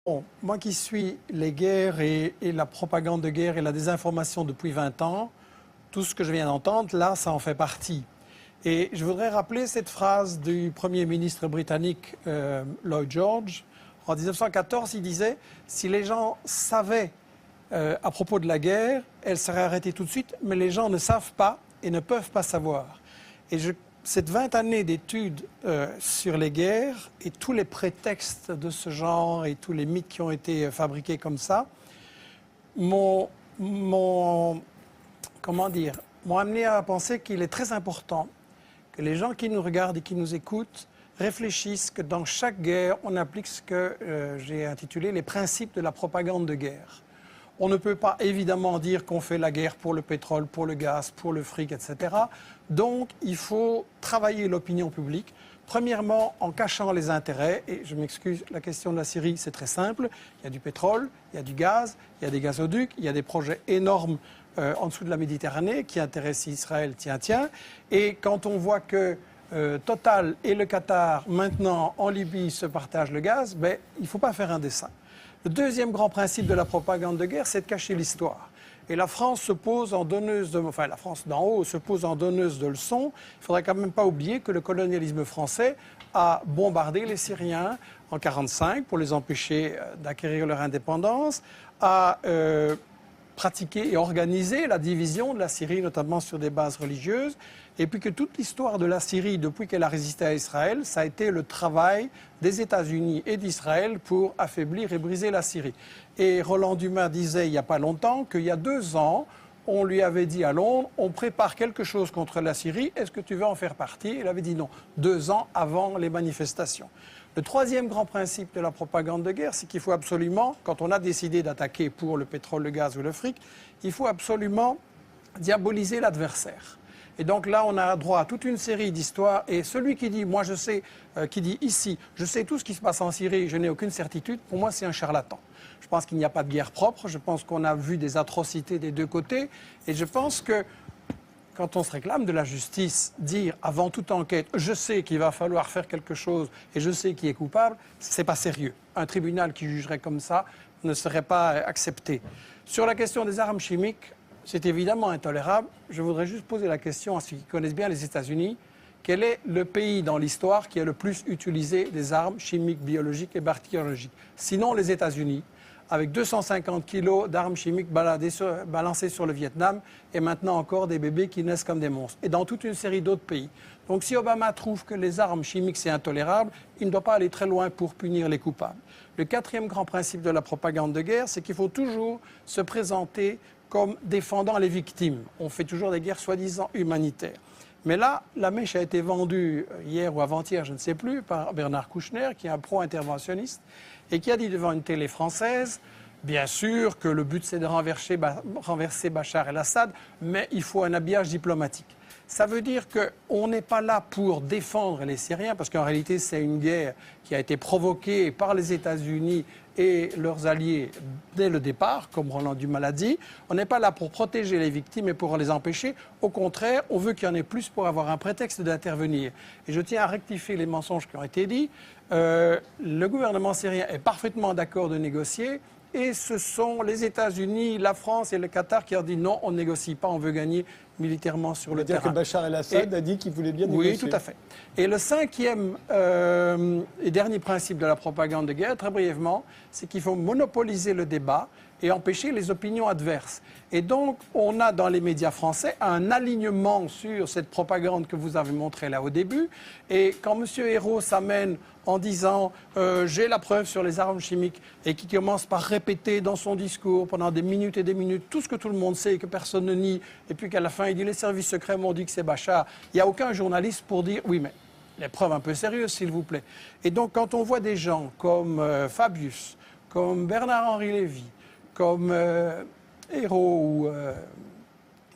Bon, moi qui suis les guerres et la propagande de guerre et la désinformation depuis 20 ans, tout ce que je viens d'entendre, là, ça en fait partie. Et je voudrais rappeler cette phrase du Premier ministre britannique Lloyd George. En 1914, il disait « Si les gens savaient à propos de la guerre, elle serait arrêtée tout de suite, mais les gens ne savent pas et ne peuvent pas savoir. » Et cette 20 années d'études sur les guerres et tous les prétextes de ce genre et tous les mythes qui ont été fabriqués comme ça m'ont amené à penser qu'il est très important que les gens qui nous regardent et qui nous écoutent réfléchissent que dans chaque guerre, on applique ce que j'ai intitulé les principes de la propagande de guerre. On ne peut pas évidemment dire qu'on fait la guerre pour le pétrole, pour le gaz, pour le fric, etc. Donc, il faut travailler l'opinion publique. Premièrement, en cachant les intérêts. Et je m'excuse, la question de la Syrie, c'est très simple. Il y a du pétrole, il y a du gaz, il y a des gazoducs, il y a des projets énormes en dessous de la Méditerranée qui intéressent Israël, tiens. Et quand on voit que Total et le Qatar, maintenant en Libye, se partagent le gaz, il ne faut pas faire un dessin. Le deuxième grand principe de la propagande de guerre, c'est de cacher l'histoire. Et la France se pose en donneuse la France d'en haut se pose en donneuse de leçons. Il ne faudrait quand même pas oublier que le colonialisme français a bombardé les Syriens en 1945 pour les empêcher d'acquérir leur indépendance, a pratiqué et organisé la division de la Syrie, notamment sur des bases religieuses, et puis que toute l'histoire de la Syrie, depuis qu'elle a résisté à Israël, ça a été le travail des États-Unis et d'Israël pour affaiblir et briser la Syrie. Et Roland Dumas disait il n'y a pas longtemps qu'il y a 2 ans, on lui avait dit à Londres, on prépare quelque chose contre la Syrie, est-ce que tu veux en faire partie? Il avait dit non, 2 ans avant les manifestations. Le troisième grand principe de la propagande de guerre, c'est qu'il faut absolument, quand on a décidé d'attaquer pour le pétrole, le gaz ou le fric, il faut absolument diaboliser l'adversaire. Et donc là, on a droit à toute une série d'histoires. Et celui qui dit, moi je sais, qui dit ici, je sais tout ce qui se passe en Syrie, je n'ai aucune certitude, pour moi c'est un charlatan. Je pense qu'il n'y a pas de guerre propre, je pense qu'on a vu des atrocités des deux côtés. Et je pense que quand on se réclame de la justice, dire avant toute enquête, je sais qu'il va falloir faire quelque chose et je sais qui est coupable, c'est pas sérieux. Un tribunal qui jugerait comme ça ne serait pas accepté. Sur la question des armes chimiques, c'est évidemment intolérable. Je voudrais juste poser la question à ceux qui connaissent bien les États-Unis. Quel est le pays dans l'histoire qui a le plus utilisé des armes chimiques, biologiques et bactériologiques? Sinon les États-Unis, avec 250 kilos d'armes chimiques balancées sur le Vietnam et maintenant encore des bébés qui naissent comme des monstres. Et dans toute une série d'autres pays. Donc si Obama trouve que les armes chimiques c'est intolérable, il ne doit pas aller très loin pour punir les coupables. Le quatrième grand principe de la propagande de guerre, c'est qu'il faut toujours se présenter comme défendant les victimes. On fait toujours des guerres soi-disant humanitaires. Mais là, la mèche a été vendue hier ou avant-hier, je ne sais plus, par Bernard Kouchner, qui est un pro-interventionniste, et qui a dit devant une télé française, bien sûr que le but c'est de renverser Bachar el-Assad, mais il faut un habillage diplomatique. Ça veut dire qu'on n'est pas là pour défendre les Syriens, parce qu'en réalité c'est une guerre qui a été provoquée par les États-Unis et leurs alliés dès le départ, comme Roland Dumas l'a dit. On n'est pas là pour protéger les victimes et pour les empêcher. Au contraire, on veut qu'il y en ait plus pour avoir un prétexte d'intervenir. Et je tiens à rectifier les mensonges qui ont été dits. Le gouvernement syrien est parfaitement d'accord de négocier. Et ce sont les États-Unis, la France et le Qatar qui ont dit non, on ne négocie pas, on veut gagner militairement sur le terrain. C'est-à-dire que Bachar el-Assad a dit qu'il voulait bien négocier. Oui, tout à fait. Et le cinquième et dernier principe de la propagande de guerre, très brièvement, c'est qu'il faut monopoliser le débat et empêcher les opinions adverses. Et donc, on a dans les médias français un alignement sur cette propagande que vous avez montrée là au début. Et quand M. Hérault s'amène en disant « j'ai la preuve sur les armes chimiques » et qui commence par répéter dans son discours pendant des minutes et des minutes tout ce que tout le monde sait et que personne ne nie, et puis qu'à la fin il dit « les services secrets m'ont dit que c'est Bachar », il n'y a aucun journaliste pour dire « oui, mais les preuves un peu sérieuses, s'il vous plaît ». Et donc, quand on voit des gens comme Fabius, comme Bernard-Henri Lévy, comme Hérault ou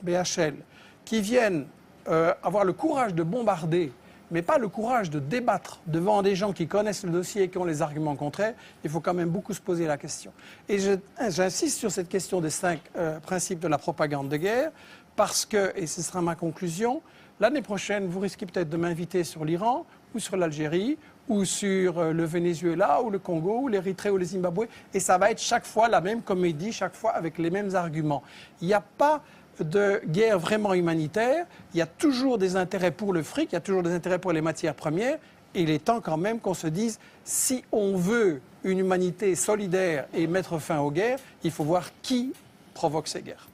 BHL, qui viennent avoir le courage de bombarder, mais pas le courage de débattre devant des gens qui connaissent le dossier et qui ont les arguments contraires, il faut quand même beaucoup se poser la question. Et j'insiste sur cette question des 5 principes de la propagande de guerre, parce que, et ce sera ma conclusion, l'année prochaine, vous risquez peut-être de m'inviter sur l'Iran ou sur l'Algérie, ou sur le Venezuela, ou le Congo, ou l'Érythrée, ou le Zimbabwe. Et ça va être chaque fois la même comédie, chaque fois avec les mêmes arguments. Il n'y a pas de guerre vraiment humanitaire. Il y a toujours des intérêts pour le fric, il y a toujours des intérêts pour les matières premières. Et il est temps quand même qu'on se dise, si on veut une humanité solidaire et mettre fin aux guerres, il faut voir qui provoque ces guerres.